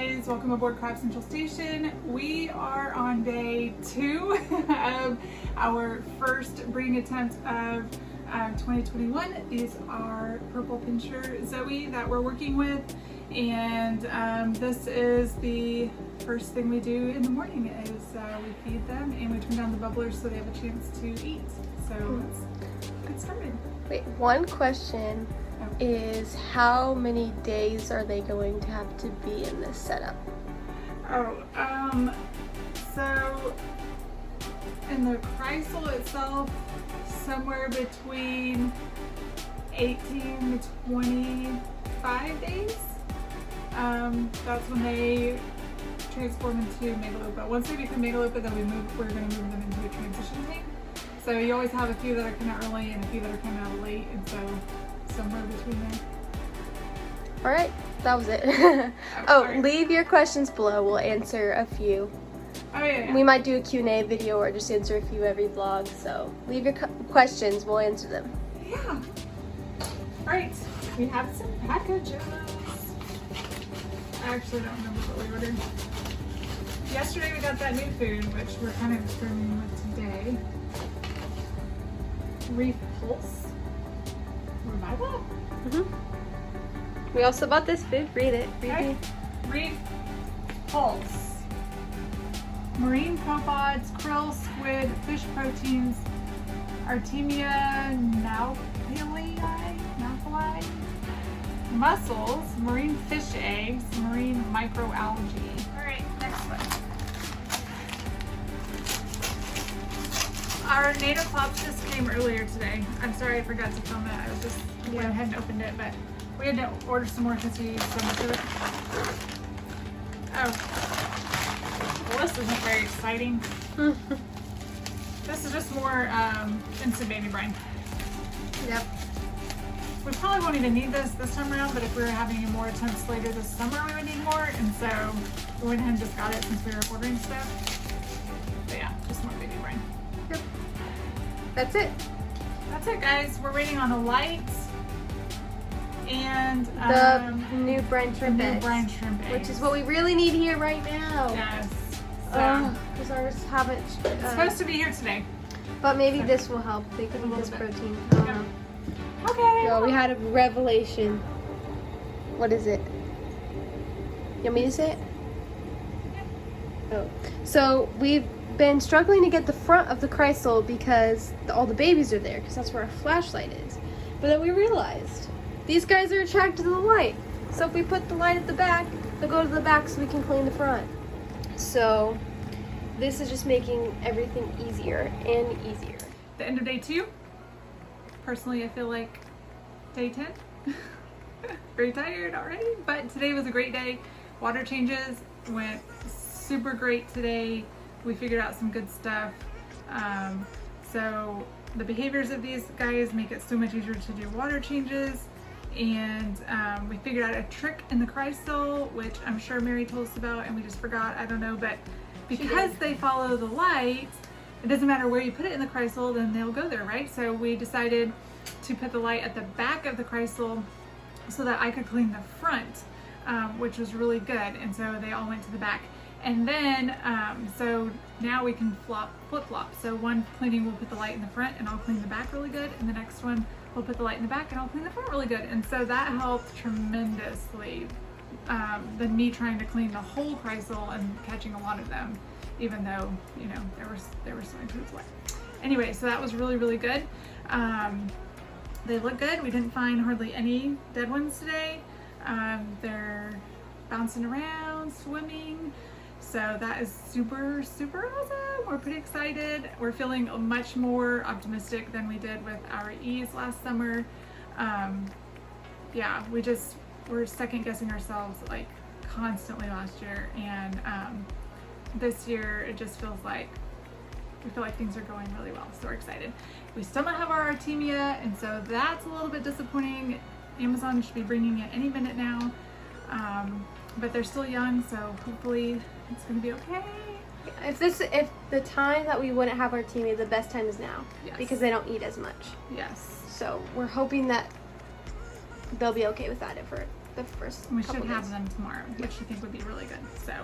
guys, welcome aboard Crab Central Station. We are on day 2 of our first breeding attempt of 2021. These are purple pincher Zoe that we're working with, and this is the first thing we do in the morning is we feed them and we turn down the bubblers so they have a chance to eat. So let's get started. Wait, one question is how many days are they going to have to be in this setup? So in the Chrysal itself, somewhere between 18 to 25 days. That's when they transform into Megalopa. Once they become Megalopa, then we're going to move them into a transition tank. So you always have a few that are coming out early and a few that are coming out late, and so somewhere between there. All right, that was it. Right. Leave your questions below. We'll answer a few. Oh yeah. We might do a Q&A video or just answer a few every vlog. So leave your questions. We'll answer them. Yeah. All right. We have some packages. I actually don't remember what we ordered. Yesterday we got that new food, which we're kind of experimenting with today. Reef Pulse. Revival? We also bought this food. Read it. Okay. Reef Pulse. Marine copods, krill, squid, fish proteins, Artemia nautilii, mussels, marine fish eggs, marine microalgae. All right, next one. Our native pops just came earlier today. I'm sorry I forgot to film it. I was just went ahead and opened it, but we had to order some more because we used so much of it. Oh, well, this isn't very exciting. This is just more instant baby brine. Yep. We probably won't even need this time around, but if we were having more attempts later this summer, we would need more, and so we went ahead and just got it since we were ordering stuff. But yeah, just more baby brine. Yep. That's it. That's it, guys. We're waiting on the lights and The new brine shrimp eggs, which is what we really need here right now. Yes. Because ours haven't. It's supposed to be here today. But maybe this will help. They can eat this protein. I don't know. Okay. So we had a revelation. What is it? You want me to say it? Oh. So we've been struggling to get the front of the Chrysal because all the babies are there, because that's where our flashlight is. But then we realized these guys are attracted to the light. So if we put the light at the back, they'll go to the back so we can clean the front. So this is just making everything easier and easier. The end of day 2. Personally, I feel like day 10. Very tired already, but today was a great day. Water changes went super great today. We figured out some good stuff. So the behaviors of these guys make it so much easier to do water changes. And we figured out a trick in the Chrysal, which I'm sure Mary told us about and we just forgot, I don't know, but because they follow the light, it doesn't matter where you put it in the Chrysal, then they'll go there, right? So we decided to put the light at the back of the Chrysal so that I could clean the front, which was really good. And so they all went to the back. And then, so now we can flip-flop. So one cleaning will put the light in the front and I'll clean the back really good. And the next one will put the light in the back and I'll clean the front really good. And so that helped tremendously than me trying to clean the whole Chrysal and catching a lot of them, even though, you know, there were so many foods wet. Anyway, so that was really, really good. They look good. We didn't find hardly any dead ones today. They're bouncing around, swimming. So that is super, super awesome. We're pretty excited. We're feeling much more optimistic than we did with our E's last summer. Yeah, we're second guessing ourselves like constantly last year, and this year it just feels like we feel like things are going really well, so we're excited. We still don't have our Artemia, and so that's a little bit disappointing. Amazon should be bringing it any minute now, but they're still young, so hopefully it's gonna be okay. If the time that we wouldn't have Artemia, the best time is now. Yes. Because they don't eat as much. Yes. So we're hoping that they'll be okay with that the first We should couple have days. them tomorrow, which I think would be really good. So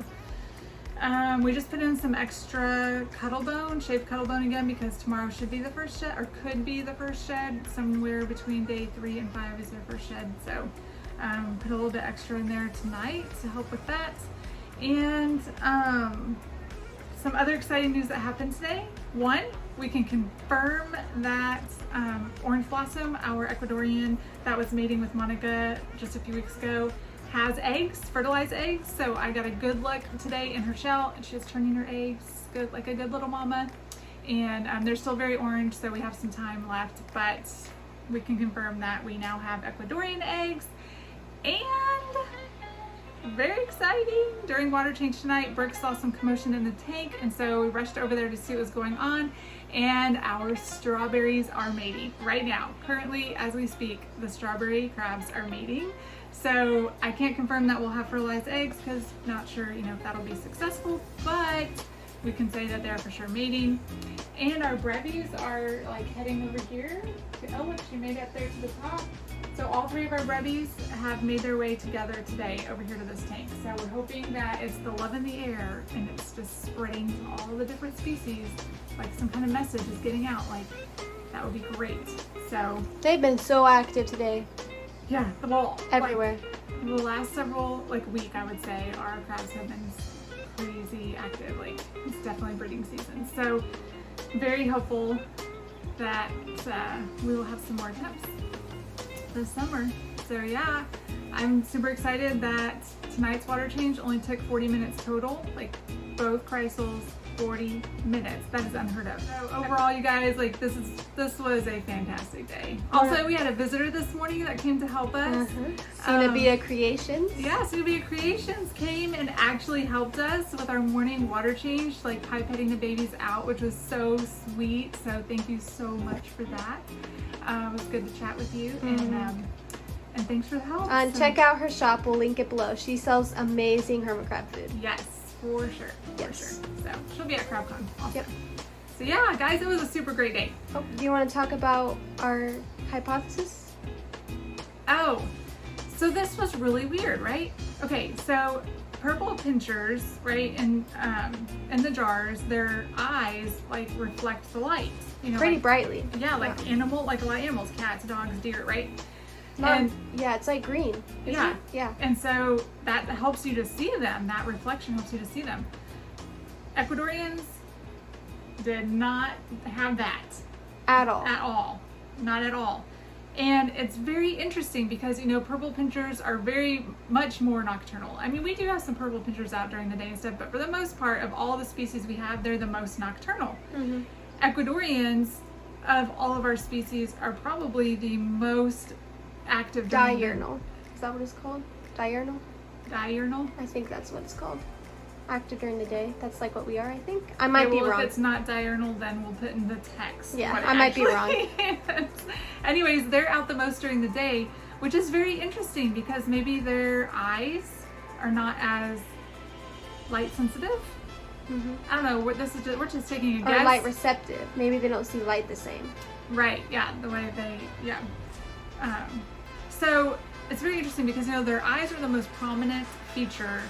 we just put in some extra cuddle bone, shaved cuddle bone again, because tomorrow should be the first shed, or could be the first shed. Somewhere between day 3 and 5 is their first shed. So put a little bit extra in there tonight to help with that. And some other exciting news that happened today. One, we can confirm that Orange Blossom, our Ecuadorian that was mating with Monica just a few weeks ago, has eggs, fertilized eggs. So I got a good look today in her shell, and she's turning her eggs good, like a good little mama. And they're still very orange, so we have some time left, but we can confirm that we now have Ecuadorian eggs. And very exciting, during water change tonight, Brooke saw some commotion in the tank, and so we rushed over there to see what was going on. And our strawberries are mating right now. Currently, as we speak, the strawberry crabs are mating. So I can't confirm that we'll have fertilized eggs, because not sure, if that'll be successful, but we can say that they're for sure mating. And our brevies are like heading over here. Oh, look, she made it there to the top. So all 3 of our brevies have made their way together today over here to this tank. So we're hoping that it's the love in the air, and it's just spreading to all the different species, like some kind of message is getting out. Like, that would be great. So They've been so active today. yeah, well, Everywhere. Like, the last several, week, I would say, our crabs have been crazy active. Like, it's definitely breeding season. So very hopeful that we will have some more attempts this summer. So yeah, I'm super excited that tonight's water change only took 40 minutes total. Like, both chrysals, 40 minutes. That is unheard of. So overall, you guys, this was a fantastic day. Also, we had a visitor this morning that came to help us. Cenobia Creations. Yeah, Cenobia Creations came and actually helped us with our morning water change, like pipetting the babies out, which was so sweet. So thank you so much for that. It was good to chat with you, and thanks for the help. And check out her shop. We'll link it below. She sells amazing hermit crab food. Yes, for sure. Yes. So she'll be at CrabCon also. Yep. So yeah, guys, it was a super great day. Oh, do you want to talk about our hypothesis? Oh, so this was really weird, right? Okay, so purple pinchers, right, in the jars, their eyes reflect the light. Pretty brightly. Yeah, like a lot of animals, cats, dogs, deer, right? Yeah, it's like green. Yeah. It? Yeah. And so that helps you to see them. That reflection helps you to see them. Ecuadorians did not have that At all. at all. Not at all. And it's very interesting because, purple pinchers are very much more nocturnal. I mean, we do have some purple pinchers out during the day and stuff, but for the most part, of all the species we have, they're the most nocturnal. Mm-hmm. Ecuadorians, of all of our species, are probably the most active. Diurnal. Is that what it's called? Diurnal? Diurnal? I think that's what it's called. Active during the day. That's like what we are, I think. I might be wrong. If it's not diurnal, then we'll put in the text. Yeah, what it I might be actually is. Anyways, they're out the most during the day, which is very interesting because maybe their eyes are not as light sensitive. Mm-hmm. I don't know. We're just taking a Or guess. light receptive. Maybe they don't see light the same. Right. Yeah. The way they. Yeah. So it's very interesting because their eyes are the most prominent feature.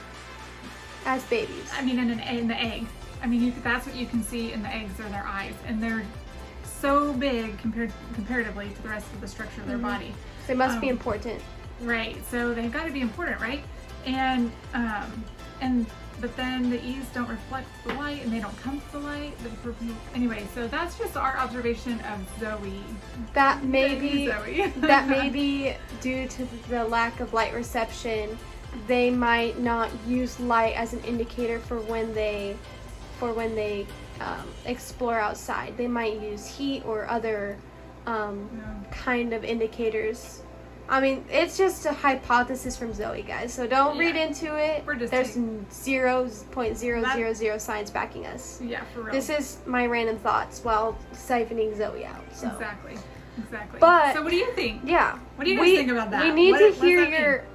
As babies. I mean, in the egg. I mean, that's what you can see in the eggs are their eyes, and they're so big comparatively to the rest of the structure of their body. They must be important. Right. So they've got to be important, right? And but then the E's don't reflect the light, and they don't come to the light. Anyway, so that's just our observation of Zoe. That may be Zoe. that may be due to the lack of light reception. They might not use light as an indicator for when they explore outside. They might use heat or other kind of indicators. I mean, it's just a hypothesis from Zoe, guys. So don't read into it. There's 0.000 science backing us. Yeah, for real. This is my random thoughts while siphoning Zoe out. So. Exactly. But so what do you think? Yeah. What do you guys think about that? We need to hear does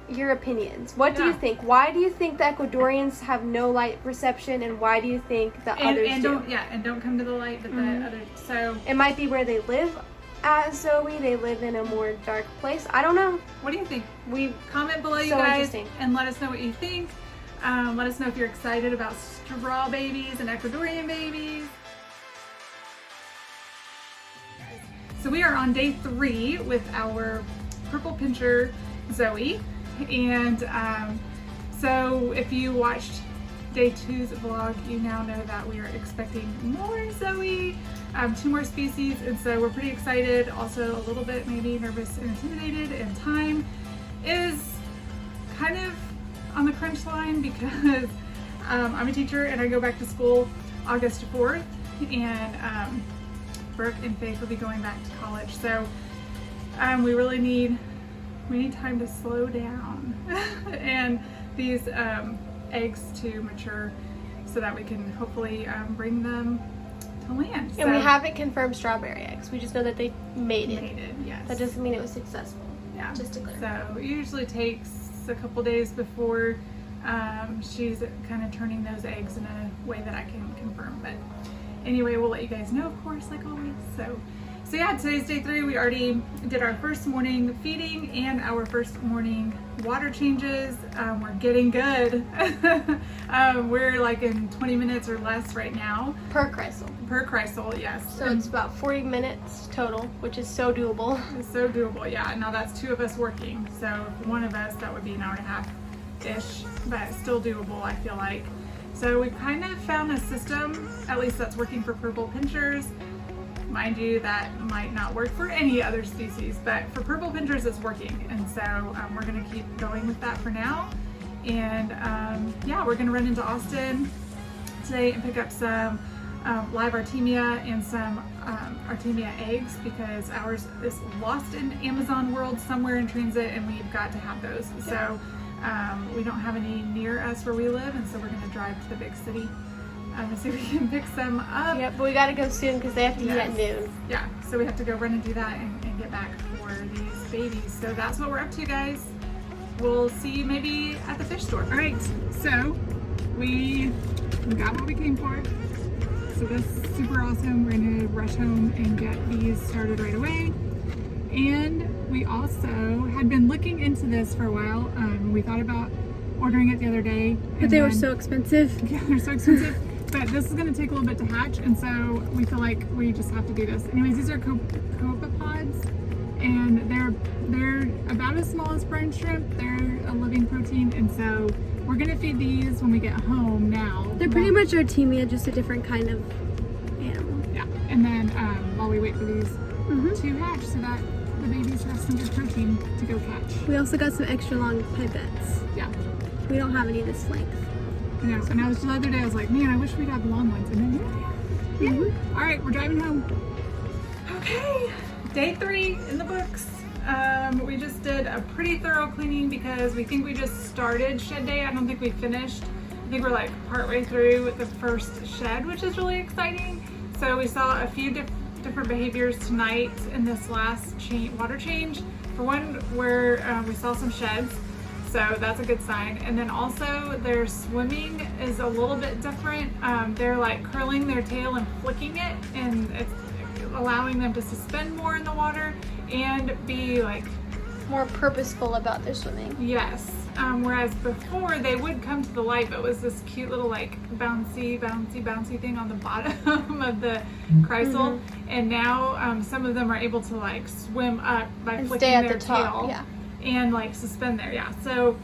that your opinions. What do you think? Why do you think the Ecuadorians have no light perception, and why do you think the others do? Don't come to the light, but the others. So it might be where they live. at Zoe. They live in a more dark place. I don't know. What do you think? We Comment below, you So guys, interesting. and let us know what you think. Let us know if you're excited about straw babies and Ecuadorian babies. So we are on day 3 with our purple pincher Zoe, and so if you watched day 2's vlog, you now know that we are expecting more Zoe, 2 more species, and so we're pretty excited. Also a little bit maybe nervous and intimidated, and time is kind of on the crunch line because I'm a teacher and I go back to school August 4th, and Brooke and Faith will be going back to college. So we really need time to slow down and these eggs to mature so that we can hopefully bring them to land. And we haven't confirmed strawberry eggs. We just know that they made it. Yes. That doesn't mean it was successful. Yeah. Just to clarify. So it usually takes a couple days before she's kind of turning those eggs in a way that I can confirm. But anyway, we'll let you guys know, of course, like always. So yeah, today's day 3. We already did our first morning feeding and our first morning water changes. We're getting good. We're like in 20 minutes or less right now. Per Chrysal. Per Chrysal, yes. So it's about 40 minutes total, which is so doable. It's so doable, yeah. Now that's 2 of us working. So if one of us, that would be an hour and a half-ish, but still doable, I feel like. So we kind of found a system, at least that's working for purple pinchers. Mind you, that might not work for any other species, but for purple pinchers it's working. And so we're gonna keep going with that for now. And yeah, we're gonna run into Austin today and pick up some live Artemia and some Artemia eggs, because ours is lost in Amazon world somewhere in transit and we've got to have those. So we don't have any near us where we live, and so we're gonna drive to the big city and see if we can pick some up. Yep, but we gotta go soon because they have to eat at noon. Yeah, so we have to go run and do that and get back for these babies. So that's what we're up to, guys. We'll see you maybe at the fish store. All right, so we got what we came for. So that's super awesome. We're gonna rush home and get these started right away. And we also had been looking into this for a while. We thought about ordering it the other day. But they were so expensive. Yeah, they're so expensive. But this is going to take a little bit to hatch, and so we feel like we just have to do this. Anyways, these are copepods, and they're about as small as brine shrimp. They're a living protein, and so we're going to feed these when we get home now. They're pretty much Artemia, just a different kind of animal. Yeah, and then while we wait for these to hatch so that the babies have some good protein to go catch. We also got some extra long pipettes. Yeah. We don't have any this length. I know, and I was the other day, I was like, man, I wish we'd have long ones. And then, All right, we're driving home. Okay, day 3 in the books. We just did a pretty thorough cleaning because we think we just started shed day. I don't think we finished. I think we're like partway through the first shed, which is really exciting. So we saw a few different behaviors tonight in this last water change. For one, where we saw some sheds. So that's a good sign. And then also their swimming is a little bit different. They're like curling their tail and flicking it, and it's allowing them to suspend more in the water and be like more purposeful about their swimming. Yes. Whereas before they would come to the light, but it was this cute little like bouncy thing on the bottom of the Chrysal. And now some of them are able to like swim up by And flicking stay at their the top. tail. Yeah. And like suspend there, yeah. So,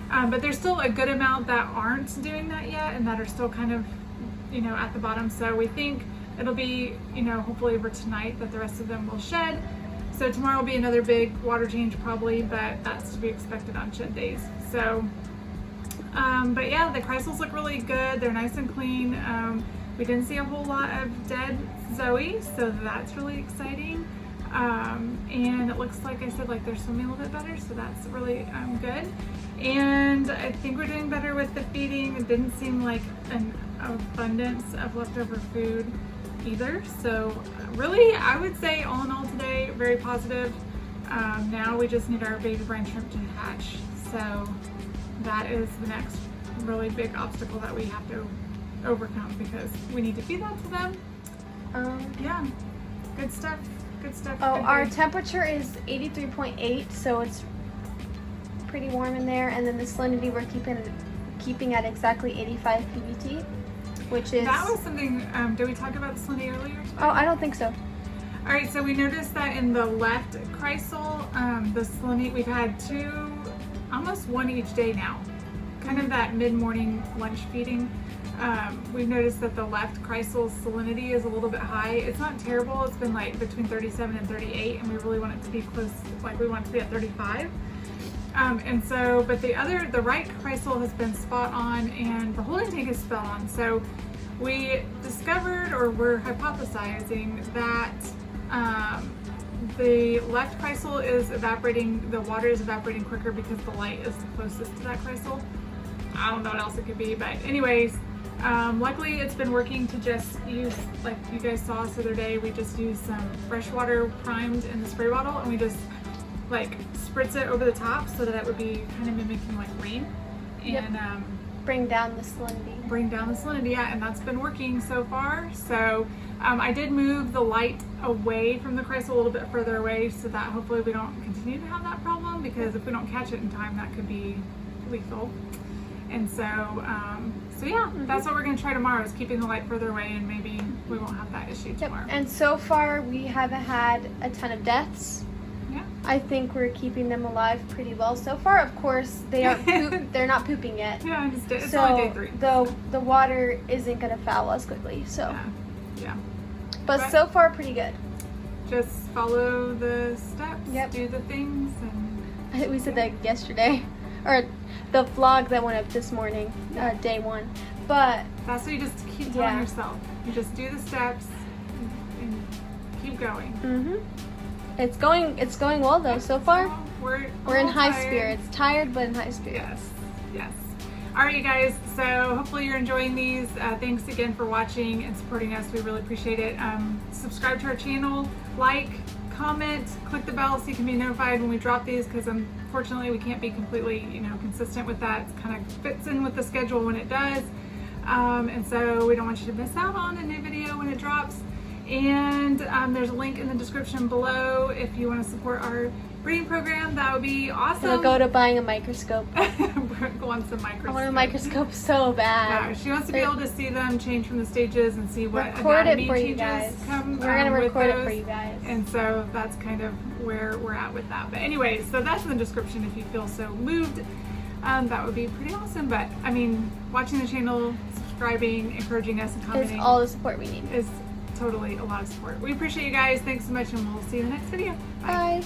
but there's still a good amount that aren't doing that yet and that are still kind of, at the bottom. So we think it'll be, hopefully over tonight that the rest of them will shed. So tomorrow will be another big water change probably, but that's to be expected on shed days. So, but yeah, the Chrysals look really good. They're nice and clean. We didn't see a whole lot of dead Zoe, so that's really exciting. And it looks like I said, like they're swimming a little bit better, so that's really good. And I think we're doing better with the feeding. It didn't seem like an abundance of leftover food either. So really, I would say all in all today, very positive. Now we just need our baby brine shrimp to hatch. So that is the next really big obstacle that we have to overcome because we need to feed that to them. Yeah, good stuff. good stuff. Oh, good our day. temperature is 83.8, so it's pretty warm in there. And then the salinity we're keeping at exactly 85 pVt, which is... That was something, did we talk about the salinity earlier today? Oh, I don't think so. All right, so we noticed that in the left chrysal, the salinity, we've had almost one each day now. Kind of that mid-morning lunch feeding. We've noticed that the left chrysal salinity is a little bit high. It's not terrible. It's been like between 37 and 38, and we really want it to be close, like we want it to be at 35. And so, but the right chrysal has been spot on, and the holding tank is spot on. So we discovered, or we're hypothesizing, that the left chrysal is evaporating, the water is evaporating quicker because the light is the closest to that chrysal. I don't know what else it could be, but anyways, luckily it's been working to just use, like you guys saw us the other day, we just used some fresh water primed in the spray bottle, and we just like spritz it over the top so that it would be kind of mimicking like rain. And bring down the salinity. Bring down the salinity, yeah, and that's been working so far. So I did move the light away from the chrysal a little bit further away so that hopefully we don't continue to have that problem, because if we don't catch it in time, that could be lethal. And so, yeah, that's what we're going to try tomorrow, is keeping the light further away, and maybe we won't have that issue tomorrow. And so far, we haven't had a ton of deaths. Yeah. I think we're keeping them alive pretty well so far. Of course, they aren't they're not pooping yet. Yeah, it's so only day 3. The water isn't going to foul us quickly. So, yeah. But so far, pretty good. Just follow the steps, Yep. do the things, and We said that yesterday, or the vlog that went up this morning, day 1. But that's what you just keep telling yourself. You just do the steps and keep going. It's going well though so far. We're in high tired. spirits, tired but in high spirits. Yes. All right, you guys. So hopefully you're enjoying these. Thanks again for watching and supporting us. We really appreciate it. Subscribe to our channel, like, comment, click the bell so you can be notified when we drop these, because unfortunately we can't be completely, consistent with that. It kind of fits in with the schedule when it does, and so we don't want you to miss out on a new video when it drops. And there's a link in the description below if you want to support our breeding program. That would be awesome. I'll go to buying a microscope. Brooke wants a microscope. I want a microscope so bad. Yeah, she wants to be able to see them change from the stages and see what record anatomy it for you changes guys. come. We're gonna record it those. for you guys. And so that's kind of where we're at with that. But anyways, so that's in the description if you feel so moved. That would be pretty awesome. But I mean, watching the channel, subscribing, encouraging us, and commenting is all the support we need. Is totally a lot of support. We appreciate you guys. Thanks so much, and we'll see you in the next video. Bye.